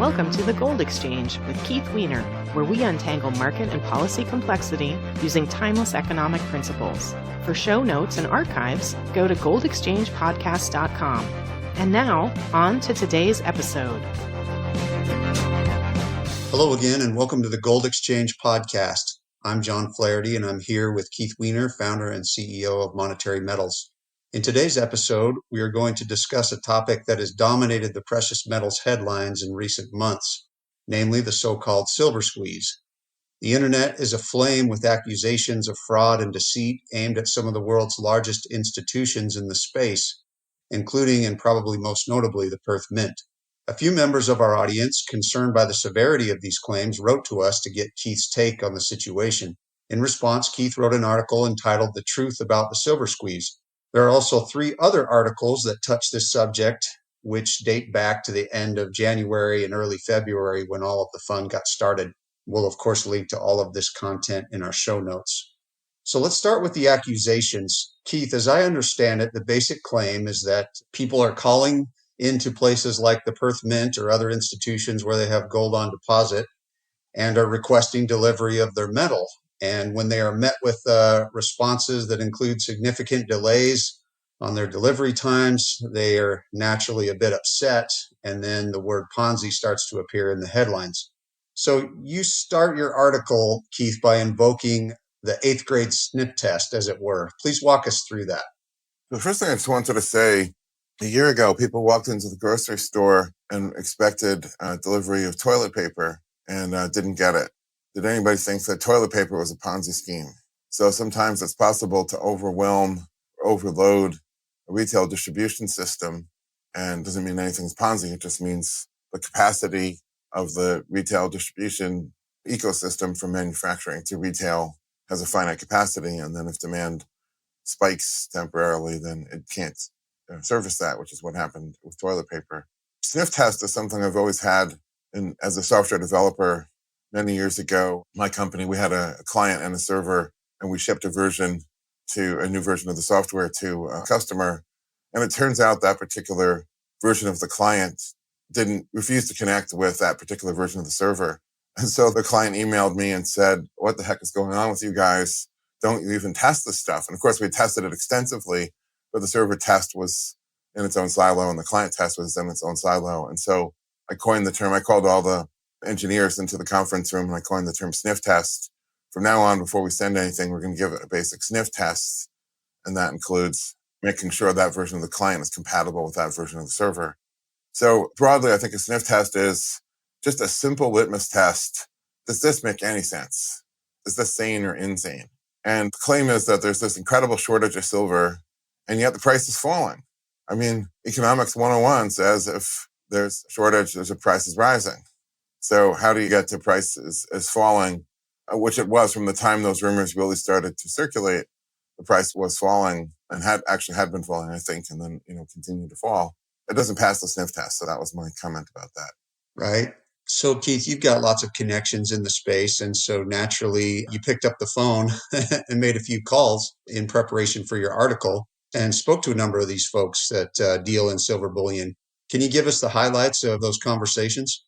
Welcome to the Gold Exchange with Keith Weiner, where we untangle market and policy complexity using timeless economic principles. For show notes and archives, go to goldexchangepodcast.com. And now, on to today's episode. Hello again, and welcome to the Gold Exchange podcast. I'm John Flaherty, and I'm here with Keith Weiner, founder and CEO of Monetary Metals. In today's episode, we are going to discuss a topic that has dominated the precious metals headlines in recent months, namely the so-called silver squeeze. The internet is aflame with accusations of fraud and deceit aimed at some of the world's largest institutions in the space, including and probably most notably the Perth Mint. A few members of our audience, concerned by the severity of these claims, wrote to us to get Keith's take on the situation. In response, Keith wrote an article entitled "The Truth About the Silver Squeeze." There are also 3 other articles that touch this subject, which date back to the end of January and early February when all of the fun got started. We'll, of course, link to all of this content in our show notes. So let's start with the accusations. Keith, as I understand it, the basic claim is that people are calling into places like the Perth Mint or other institutions where they have gold on deposit and are requesting delivery of their metal. And when they are met with responses that include significant delays on their delivery times, they are naturally a bit upset. And then the word Ponzi starts to appear in the headlines. So you start your article, Keith, by invoking the 8th grade sniff test, as it were. Please walk us through that. The first thing I just wanted to say, a year ago, people walked into the grocery store and expected delivery of toilet paper and didn't get it. Did anybody think that toilet paper was a Ponzi scheme? So sometimes it's possible to overwhelm or overload a retail distribution system, and doesn't mean anything's Ponzi. It just means the capacity of the retail distribution ecosystem from manufacturing to retail has a finite capacity, and then if demand spikes temporarily, then it can't service that, which is what happened with toilet paper. Sniff test is something I've always had as a software developer. Many years ago, my company, we had a client and a server, and we shipped a new version of the software to a customer. And it turns out that particular version of the client didn't refuse to connect with that particular version of the server. And so the client emailed me and said, "What the heck is going on with you guys? Don't you even test this stuff?" And of course, we tested it extensively, but the server test was in its own silo and the client test was in its own silo. And so I coined the term, I called all the engineers into the conference room and I coined the term sniff test. From now on, before we send anything, we're going to give it a basic sniff test. And that includes making sure that version of the client is compatible with that version of the server. So broadly, I think a sniff test is just a simple litmus test. Does this make any sense? Is this sane or insane? And the claim is that there's this incredible shortage of silver, and yet the price is falling. I mean, economics 101 says if there's a shortage, there's a price is rising. So how do you get to prices is falling, which it was from the time those rumors really started to circulate. The price was falling and had been falling, I think, and then, continued to fall. It doesn't pass the sniff test. So that was my comment about that. Right. So, Keith, you've got lots of connections in the space. And so naturally, you picked up the phone and made a few calls in preparation for your article and spoke to a number of these folks that deal in silver bullion. Can you give us the highlights of those conversations?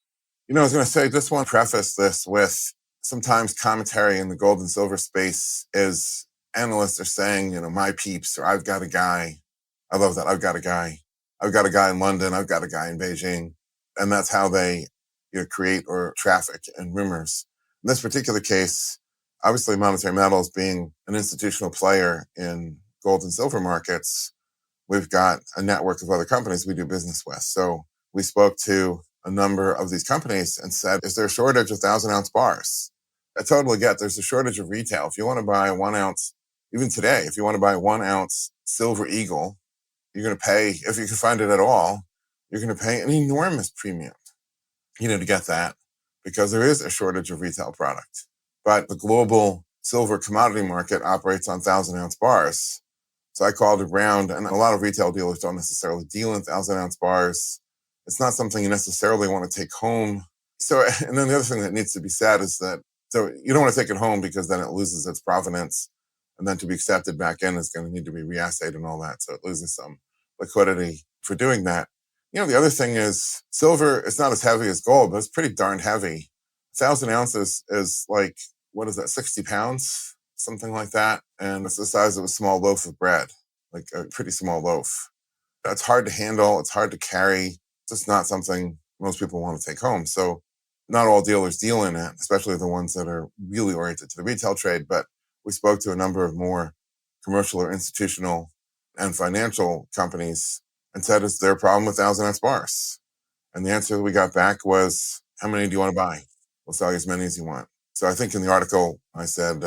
I was going to say, just want to preface this with sometimes commentary in the gold and silver space is analysts are saying, my peeps, or I've got a guy. I love that. I've got a guy. I've got a guy in London. I've got a guy in Beijing. And that's how they create or traffic and rumors. In this particular case, obviously Monetary Metals being an institutional player in gold and silver markets, we've got a network of other companies we do business with. So we spoke to a number of these companies and said, is there a shortage of 1,000-ounce bars? I totally get there's a shortage of retail. If you want to buy 1 ounce, even today, if you want to buy 1 ounce silver eagle, you're going to pay, if you can find it at all, you're going to pay an enormous premium, to get that, because there is a shortage of retail product. But the global silver commodity market operates on 1,000-ounce bars. So I called around, and a lot of retail dealers don't necessarily deal in 1,000-ounce bars. It's not something you necessarily want to take home. So, and then the other thing that needs to be said is that, so you don't want to take it home because then it loses its provenance. And then to be accepted back in is going to need to be reassayed and all that. So it loses some liquidity for doing that. The other thing is silver is not as heavy as gold, but it's pretty darn heavy. 1,000 ounces is like, what is that, 60 pounds? Something like that. And it's the size of a small loaf of bread, like a pretty small loaf. It's hard to handle. It's hard to carry. It's just not something most people want to take home. So not all dealers deal in it, especially the ones that are really oriented to the retail trade. But we spoke to a number of more commercial or institutional and financial companies and said, is there a problem with 1,000 ounce bars? And the answer that we got back was, how many do you want to buy? We'll sell you as many as you want. So I think in the article, I said,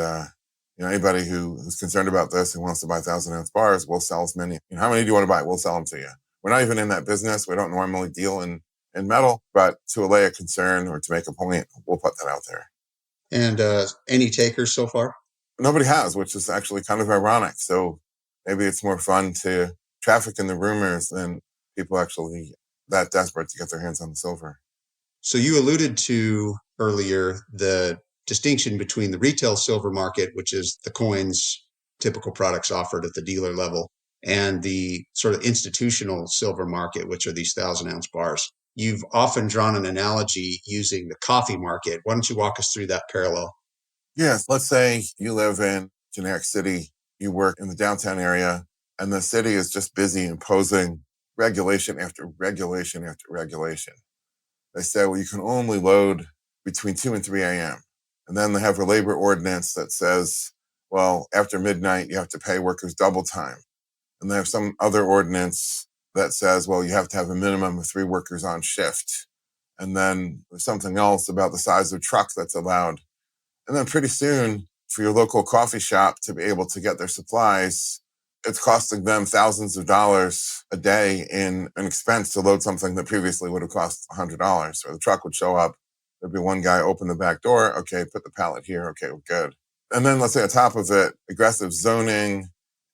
anybody who's concerned about this and wants to buy 1,000 ounce bars, we'll sell as many. How many do you want to buy? We'll sell them to you. We're not even in that business. We don't normally deal in metal, but to allay a concern or to make a point, we'll put that out there. And any takers so far? Nobody has, which is actually kind of ironic. So maybe it's more fun to traffic in the rumors than people actually that desperate to get their hands on the silver. So you alluded to earlier the distinction between the retail silver market, which is the coins, typical products offered at the dealer level, and the sort of institutional silver market, which are these 1,000 ounce bars. You've often drawn an analogy using the coffee market. Why don't you walk us through that parallel? Yes, let's say you live in generic city, you work in the downtown area, and the city is just busy imposing regulation after regulation after regulation. They say, well, you can only load between 2 and 3 a.m. And then they have a labor ordinance that says, well, after midnight, you have to pay workers double time. And they have some other ordinance that says, well, you have to have a minimum of 3 workers on shift. And then there's something else about the size of truck that's allowed. And then pretty soon, for your local coffee shop to be able to get their supplies, it's costing them thousands of dollars a day in an expense to load something that previously would have cost $100. Or the truck would show up, there'd be one guy open the back door, okay, put the pallet here, okay, we're good. And then let's say on top of it, aggressive zoning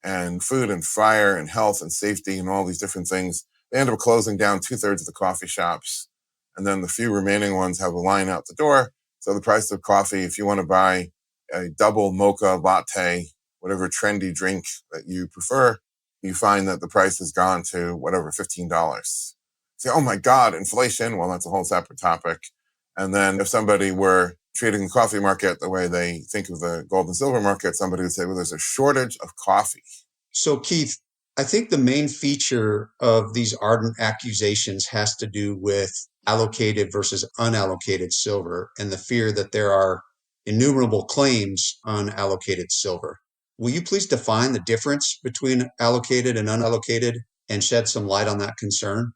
and food and fire and health and safety and all these different things, they end up closing down 2/3 of the coffee shops. And then the few remaining ones have a line out the door. So the price of coffee, if you want to buy a double mocha latte, whatever trendy drink that you prefer, you find that the price has gone to whatever, $15. Say, oh my God, inflation. Well, that's a whole separate topic. And then if somebody were treating the coffee market the way they think of the gold and silver market, somebody would say, well, there's a shortage of coffee. So, Keith, I think the main feature of these ardent accusations has to do with allocated versus unallocated silver and the fear that there are innumerable claims on allocated silver. Will you please define the difference between allocated and unallocated and shed some light on that concern?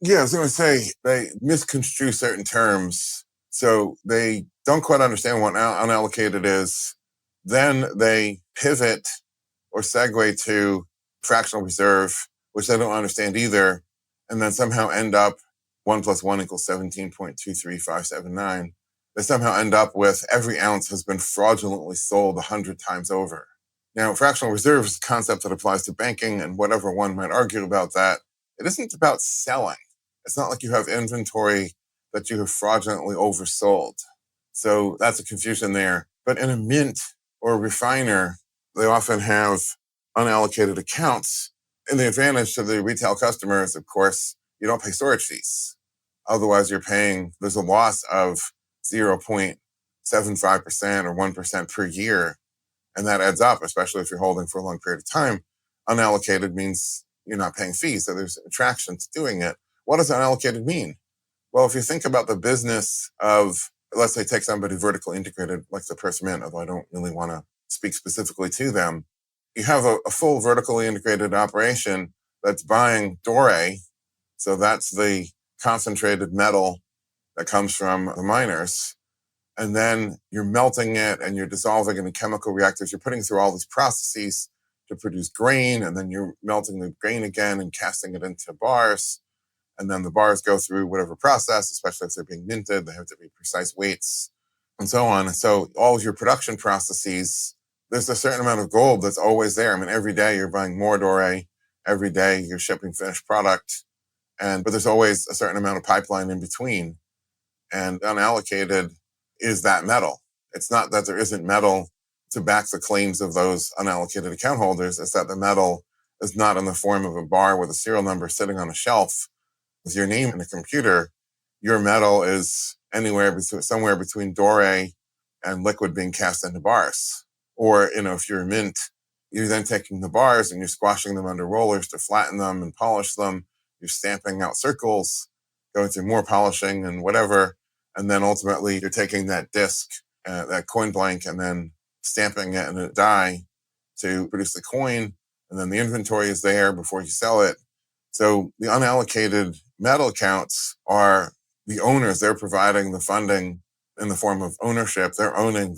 Yeah, I was going to say they misconstrue certain terms. So they don't quite understand what unallocated is. Then they pivot or segue to fractional reserve, which they don't understand either, and then somehow end up 1 + 1 = 17.23579. They somehow end up with every ounce has been fraudulently sold 100 times over. Now, fractional reserve is a concept that applies to banking, and whatever one might argue about that, it isn't about selling. It's not like you have inventory that you have fraudulently oversold. So that's a confusion there. But in a mint or a refiner, they often have unallocated accounts. And the advantage to the retail customer is, of course, you don't pay storage fees. Otherwise, there's a loss of 0.75% or 1% per year. And that adds up, especially if you're holding for a long period of time. Unallocated means you're not paying fees. So there's attraction to doing it. What does unallocated mean? Well, if you think about the business of, let's say, take somebody vertically integrated like the Purse Mint, although I don't really want to speak specifically to them, you have a full vertically integrated operation that's buying doré. So that's the concentrated metal that comes from the miners. And then you're melting it and you're dissolving it in chemical reactors. You're putting through all these processes to produce grain, and then you're melting the grain again and casting it into bars. And then the bars go through whatever process, especially if they're being minted. They have to be precise weights and so on. So all of your production processes, there's a certain amount of gold that's always there. I mean, every day you're buying more doré. Every day you're shipping finished product. But there's always a certain amount of pipeline in between. And unallocated is that metal. It's not that there isn't metal to back the claims of those unallocated account holders. It's that the metal is not in the form of a bar with a serial number sitting on a shelf with your name in a computer, your metal is somewhere between doré and liquid being cast into bars. Or, if you're a mint, you're then taking the bars and you're squashing them under rollers to flatten them and polish them. You're stamping out circles, going through more polishing and whatever. And then ultimately you're taking that disc, that coin blank, and then stamping it in a die to produce the coin. And then the inventory is there before you sell it. So the unallocated metal accounts are the owners. They're providing the funding in the form of ownership. They're owning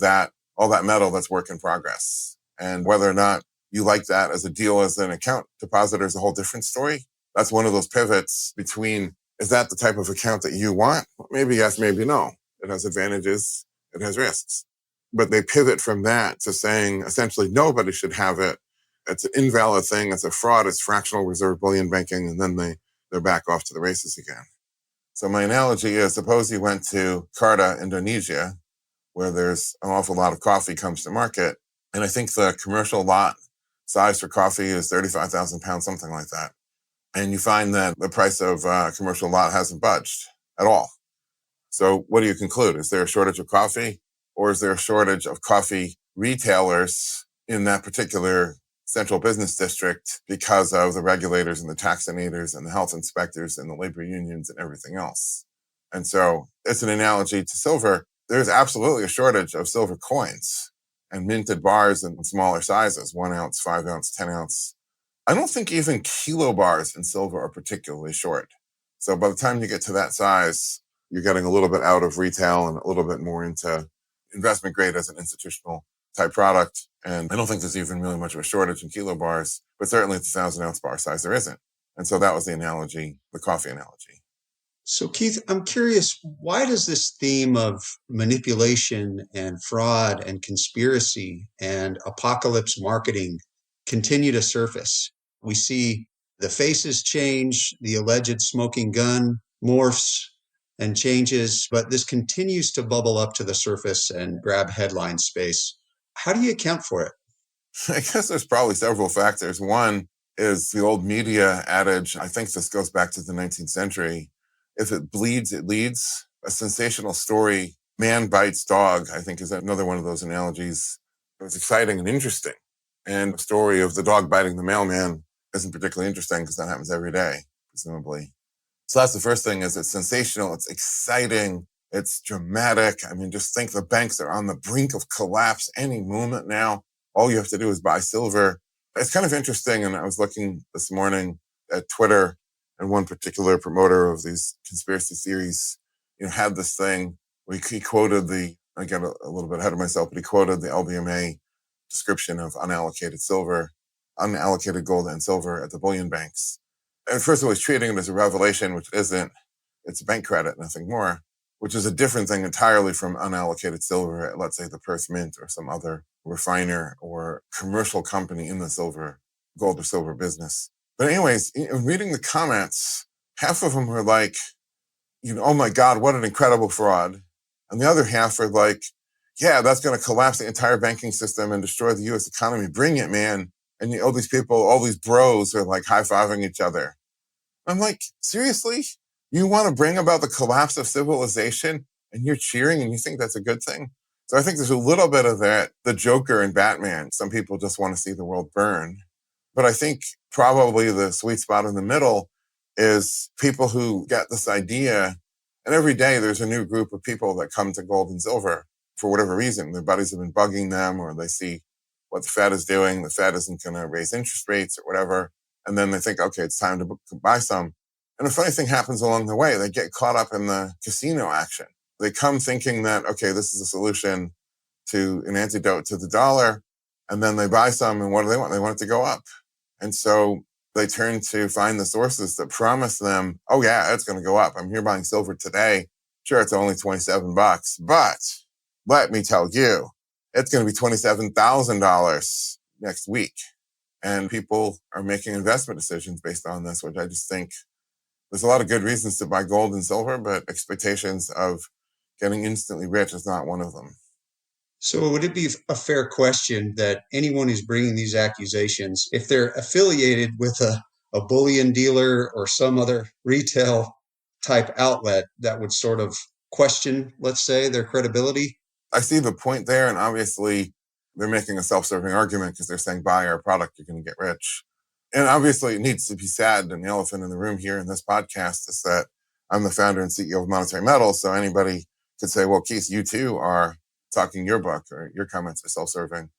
all that metal that's work in progress. And whether or not you like that as a deal as an account depositor is a whole different story. That's one of those pivots between, is that the type of account that you want? Maybe yes, maybe no. It has advantages, it has risks. But they pivot from that to saying essentially nobody should have it. It's an invalid thing. It's a fraud. It's fractional reserve bullion banking. And then they're back off to the races again. So my analogy is, suppose you went to Jakarta, Indonesia, where there's an awful lot of coffee comes to market. And I think the commercial lot size for coffee is 35,000 pounds, something like that. And you find that the price of commercial lot hasn't budged at all. So what do you conclude? Is there a shortage of coffee, or is there a shortage of coffee retailers in that particular central business district because of the regulators and the taxinators and the health inspectors and the labor unions and everything else? And so it's an analogy to silver. There's absolutely a shortage of silver coins and minted bars in smaller sizes, 1 ounce, 5 ounce, 10 ounce. I don't think even kilo bars in silver are particularly short. So by the time you get to that size, you're getting a little bit out of retail and a little bit more into investment grade as an institutional type product. And I don't think there's even really much of a shortage in kilo bars, but certainly at the 1,000 ounce bar size, there isn't. And so that was the analogy, the coffee analogy. So, Keith, I'm curious, why does this theme of manipulation and fraud and conspiracy and apocalypse marketing continue to surface? We see the faces change, the alleged smoking gun morphs and changes, but this continues to bubble up to the surface and grab headline space. How do you account for it? I guess there's probably several factors. One is the old media adage. I think this goes back to the 19th century. If it bleeds, it leads. A sensational story, man bites dog, I think is another one of those analogies. It was exciting and interesting. And the story of the dog biting the mailman isn't particularly interesting because that happens every day, presumably. So that's the first thing, is it's sensational, it's exciting, it's dramatic. I mean, just think the banks are on the brink of collapse any moment now. All you have to do is buy silver. It's kind of interesting, and I was looking this morning at Twitter, and one particular promoter of these conspiracy theories, had this thing where he quoted I get a little bit ahead of myself, but he quoted the LBMA description of unallocated gold and silver at the bullion banks. And first of all, he's treating it as a revelation, which it isn't. It's bank credit, nothing more, which is a different thing entirely from unallocated silver at, let's say, the Perth Mint or some other refiner or commercial company in the gold or silver business. But anyways, reading the comments, half of them were like, oh my God, what an incredible fraud. And the other half were like, yeah, that's going to collapse the entire banking system and destroy the U.S. economy. Bring it, man. And all these people, all these bros are like high-fiving each other. I'm like, seriously? You want to bring about the collapse of civilization and you're cheering and you think that's a good thing? So I think there's a little bit of that, the Joker and Batman. Some people just want to see the world burn. But I think probably the sweet spot in the middle is people who get this idea, and every day there's a new group of people that come to gold and silver for whatever reason. Their buddies have been bugging them, or they see what the Fed is doing. The Fed isn't going to raise interest rates or whatever. And then they think, okay, it's time to buy some. And a funny thing happens along the way. They get caught up in the casino action. They come thinking that, okay, this is a solution to an antidote to the dollar. And then they buy some, and what do they want? They want it to go up. And so they turn to find the sources that promise them, oh yeah, it's going to go up. I'm here buying silver today. Sure, it's only $27, but let me tell you, it's going to be $27,000 next week. And people are making investment decisions based on this, which I just think there's a lot of good reasons to buy gold and silver, but expectations of getting instantly rich is not one of them. So would it be a fair question that anyone who's bringing these accusations, if they're affiliated with a bullion dealer or some other retail type outlet that would sort of question, let's say, their credibility? I see the point there, and obviously they're making a self-serving argument because they're saying, buy our product, you're going to get rich. And obviously it needs to be said, and the elephant in the room here in this podcast is that I'm the founder and CEO of Monetary Metals, so anybody could say, well, Keith, you too are talking your book, or your comments are self-serving.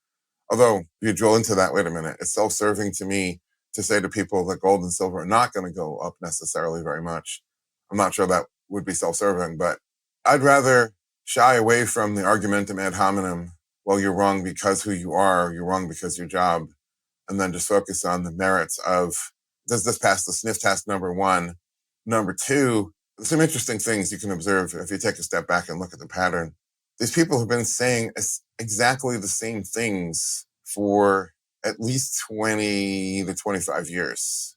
Although, if you drill into that, wait a minute, it's self-serving to me to say to people that gold and silver are not going to go up necessarily very much. I'm not sure that would be self-serving, but I'd rather shy away from the argumentum ad hominem, well, you're wrong because who you are, you're wrong because your job, and then just focus on the merits of, does this pass the sniff test, number one? Number two, some interesting things you can observe if you take a step back and look at the pattern. These people have been saying exactly the same things for at least 20 to 25 years.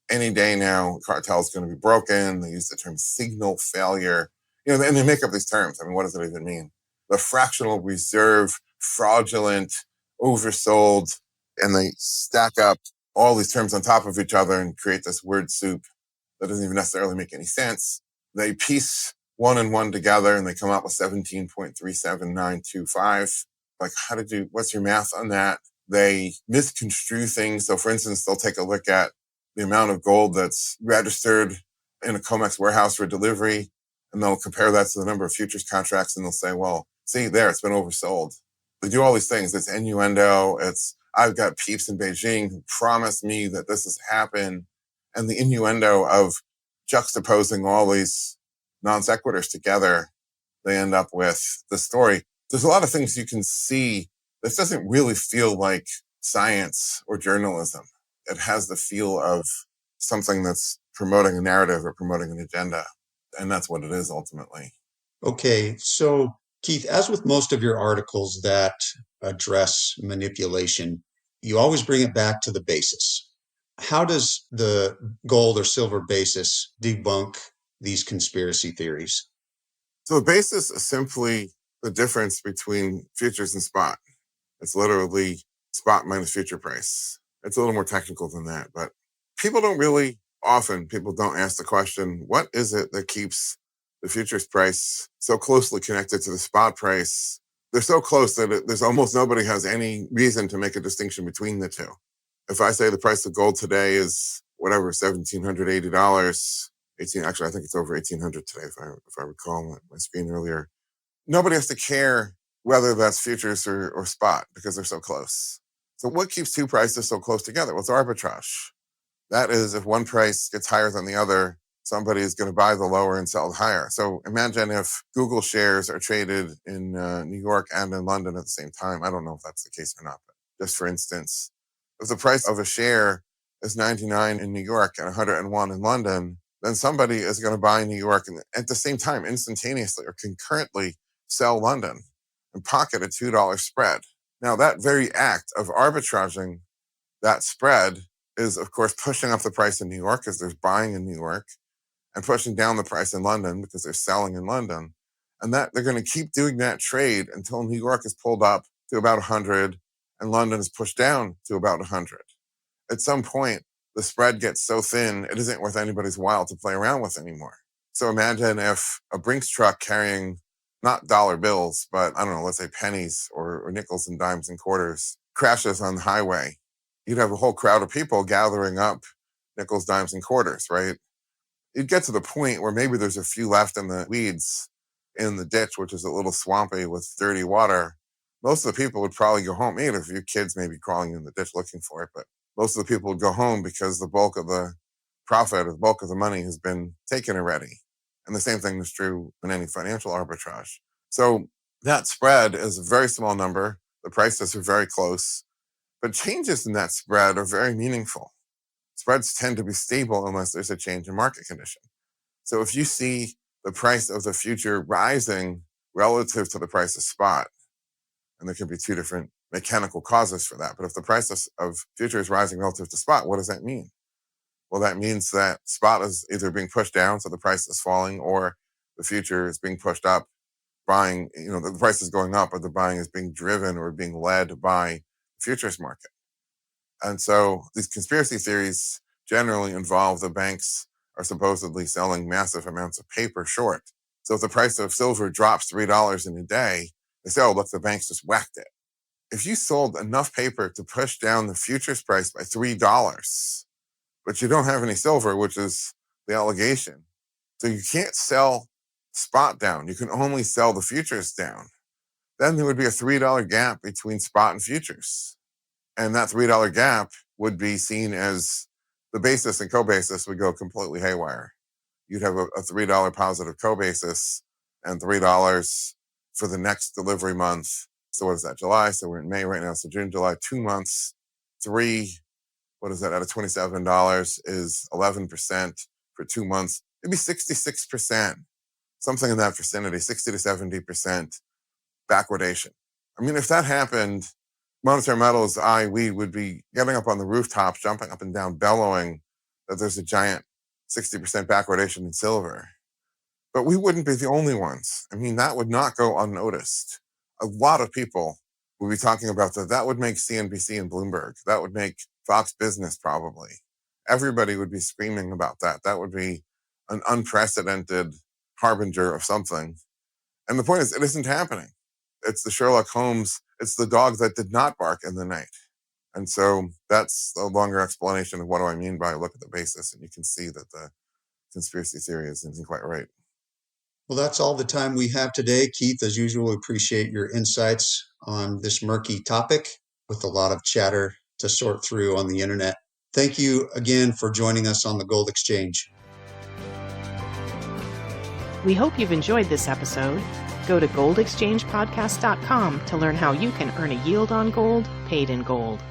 Any day now, cartel is going to be broken. They use the term signal failure. And they make up these terms. I mean, what does it even mean? The fractional reserve, fraudulent, oversold, and they stack up all these terms on top of each other and create this word soup that doesn't even necessarily make any sense. They piece one and one together and they come up with 17.37925. Like, what's your math on that? They misconstrue things. So for instance, they'll take a look at the amount of gold that's registered in a COMEX warehouse for delivery, and they'll compare that to the number of futures contracts, and they'll say, well, see there, it's been oversold. They do all these things. It's innuendo. I've got peeps in Beijing who promise me that this has happened. And the innuendo of juxtaposing all these non sequiturs together, they end up with the story. There's a lot of things you can see. This doesn't really feel like science or journalism. It has the feel of something that's promoting a narrative or promoting an agenda. And that's what it is ultimately. Okay, so Keith, as with most of your articles that address manipulation, you always bring it back to the basis. How does the gold or silver basis debunk these conspiracy theories? So the basis is simply the difference between futures and spot. It's literally spot minus future price. It's a little more technical than that, but people don't ask the question, what is it that keeps the futures price so closely connected to the spot price? They're so close that there's almost nobody has any reason to make a distinction between the two. If I say the price of gold today is whatever, $1,780, actually, I think it's over 1,800 today, if I recall my screen earlier. Nobody has to care whether that's futures or spot because they're so close. So what keeps two prices so close together? Well, it's arbitrage. That is, if one price gets higher than the other, somebody is going to buy the lower and sell the higher. So imagine if Google shares are traded in New York and in London at the same time. I don't know if that's the case or not, but just for instance, if the price of a share is 99 in New York and 101 in London, then somebody is going to buy New York and at the same time, instantaneously or concurrently sell London and pocket a $2 spread. Now, that very act of arbitraging that spread is, of course, pushing up the price in New York because there's buying in New York and pushing down the price in London because they're selling in London. And that they're going to keep doing that trade until New York is pulled up to about 100 and London is pushed down to about 100. At some point, the spread gets so thin, it isn't worth anybody's while to play around with anymore. So imagine if a Brinks truck carrying not dollar bills, but I don't know, let's say pennies or nickels and dimes and quarters crashes on the highway. You'd have a whole crowd of people gathering up nickels, dimes, and quarters, right? You'd get to the point where maybe there's a few left in the weeds in the ditch, which is a little swampy with dirty water. Most of the people would probably go home. Maybe a few kids may be crawling in the ditch looking for it, but most of the people would go home because the bulk of the profit or the bulk of the money has been taken already. And the same thing is true in any financial arbitrage. So that spread is a very small number. The prices are very close, but changes in that spread are very meaningful. Spreads tend to be stable unless there's a change in market condition. So if you see the price of the future rising relative to the price of spot, and there can be two different mechanical causes for that, but if the price of future is rising relative to spot, what does that mean? Well, that means that spot is either being pushed down, so the price is falling, or the future is being pushed up, buying, the price is going up, or the buying is being driven or being led by the futures market. And so these conspiracy theories generally involve the banks are supposedly selling massive amounts of paper short. So if the price of silver drops $3 in a day, they say, oh, look, the banks just whacked it. If you sold enough paper to push down the futures price by $3, but you don't have any silver, which is the allegation, so you can't sell spot down. You can only sell the futures down. Then there would be a $3 gap between spot and futures. And that $3 gap would be seen as the basis and co-basis would go completely haywire. You'd have a $3 positive co-basis and $3 for the next delivery month. So what is that, July? So we're in May right now. So June, July, 2 months, what is that, out of $27 is 11% for 2 months. It'd be 66%, something in that vicinity, 60 to 70% backwardation. I mean, if that happened, Monetary Metals, we would be getting up on the rooftops, jumping up and down, bellowing that there's a giant 60% backwardation in silver. But we wouldn't be the only ones. I mean, that would not go unnoticed. A lot of people would be talking about that. That would make CNBC and Bloomberg. That would make Fox Business probably. Everybody would be screaming about that. That would be an unprecedented harbinger of something. And the point is, it isn't happening. It's the Sherlock Holmes, it's the dog that did not bark in the night. And so that's a longer explanation of what do I mean by look at the basis, and you can see that the conspiracy theory isn't quite right. Well, that's all the time we have today. Keith, as usual, we appreciate your insights on this murky topic with a lot of chatter to sort through on the internet. Thank you again for joining us on the Gold Exchange. We hope you've enjoyed this episode. Go to goldexchangepodcast.com to learn how you can earn a yield on gold paid in gold.